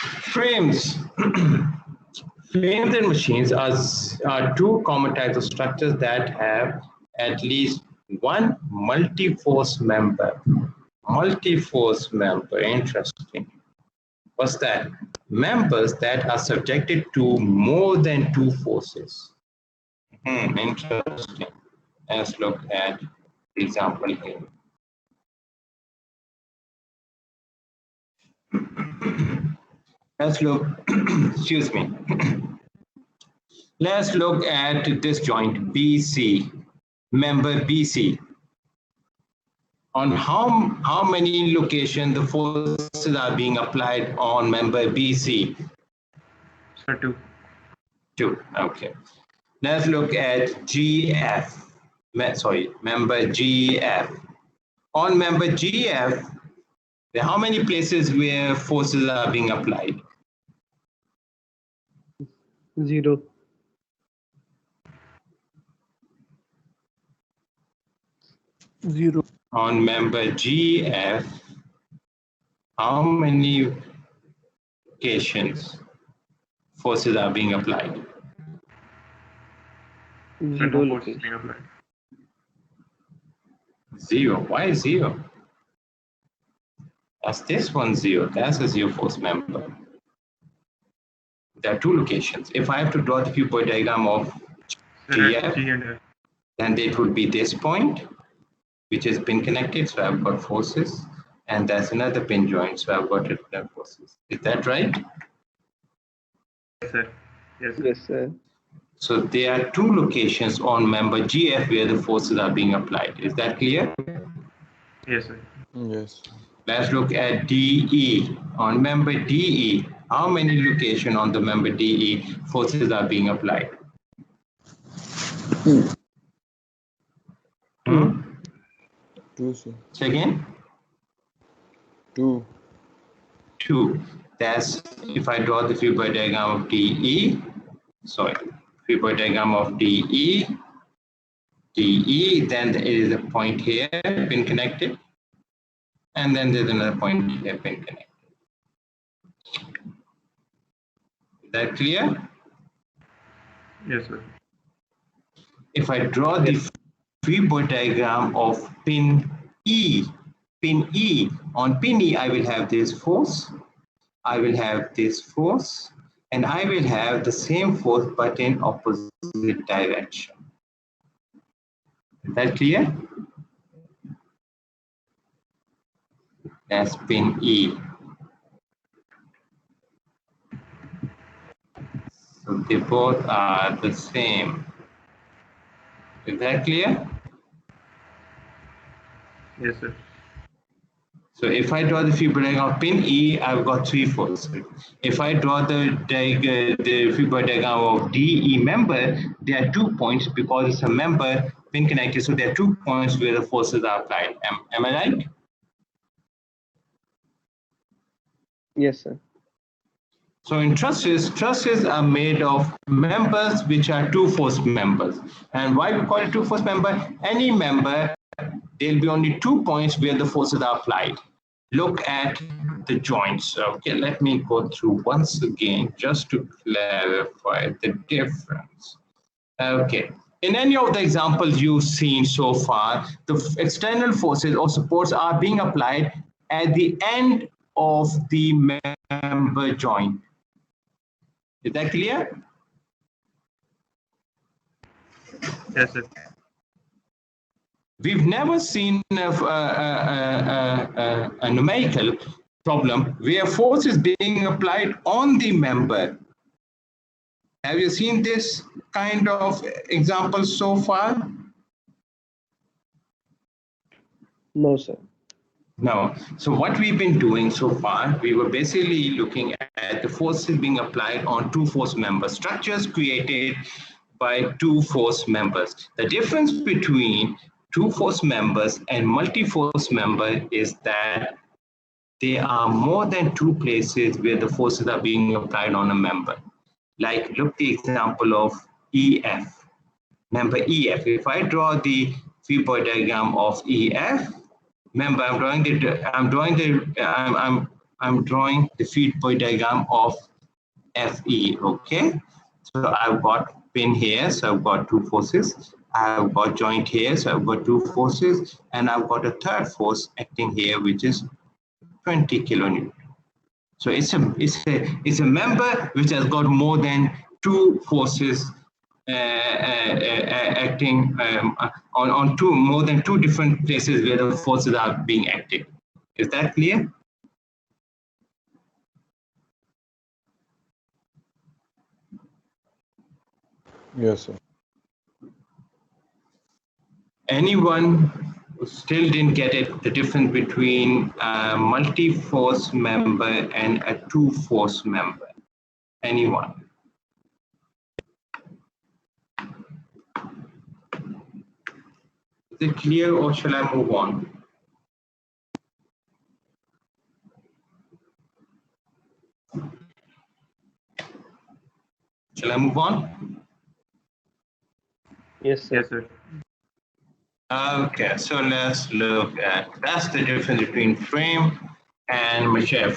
Frames. Frames and machines are two common types of structures that have at least one multi-force member. Multi-force member, interesting. What's that? Members that are subjected to more than two forces. Interesting. Let's look at the example here. Let's look, excuse me. Let's look at this joint BC, member BC. On how many locations the forces are being applied on member BC? Sir, 2. 2, okay. Let's look at GF, member GF. On member GF, how many places where forces are being applied? 0. 0. On member GF, how many locations forces are being applied? 0 location. 0. Why 0? That's this one 0. That's a 0 force member. There are two locations. If I have to draw the cuboid diagram of GF, then it would be this point, which is pin connected, so I've got forces, and that's another pin joint, so I've got return forces. Is that right? Yes, sir. Yes, sir. Yes, sir. So there are two locations on member GF where the forces are being applied. Is that clear? Yes, sir. Yes. Let's look at DE. On member DE, how many locations on the member DE forces are being applied? 2, sir. Say again? 2. 2. That's if I draw the cuboid diagram of DE, cuboid diagram of DE, then there is a point here, pin connected, and then there's another point here, pin connected. Is that clear? Yes, sir. If I draw the cuboid diagram of pin E, on pin E, I will have this force, I will have this force, and I will have the same force but in opposite direction. Is that clear? That's pin E. So they both are the same. Is that clear? Yes, sir. So if I draw the cuboid diagram of pin E, I've got 3 forces. If I draw the cuboid diagram of DE member, there are 2 points because it's a member pin connected. So there are 2 points where the forces are applied. Am I right? Yes, sir. So in trusses are made of members which are 2 force members. And why we call it 2 force member? Any member, there'll be only 2 points where the forces are applied. Look at the joints. Okay, let me go through once again just to clarify the difference. Okay, in any of the examples you've seen so far, the external forces or supports are being applied at the end of the member joint. Is that clear? Yes, sir. We've never seen a numerical problem where force is being applied on the member. Have you seen this kind of example so far? No, sir. No. So what we've been doing so far, we were basically looking at the forces being applied on 2 force member structures created by 2 force members. The difference between 2 force members and multi-force member is that there are more than 2 places where the forces are being applied on a member. Like look the example of EF. Member EF. If I draw the cuboid diagram of EF, remember I'm I'm drawing the feed point diagram of FE, okay? So I've got pin here, so I've got two forces. I've got joint here, so I've got two forces, and I've got a third force acting here, which is 20 kilonewton. So it's a member which has got more than two forces acting on more than two different places where the forces are being active. Is that clear? Yes, sir. Anyone who still didn't get it, the difference between a multi-force member and a two-force member? Anyone? Is it clear, or shall I move on? Shall I move on? Yes, sir. Yes, sir. Okay, so let's look at, that's the difference between frame and machine.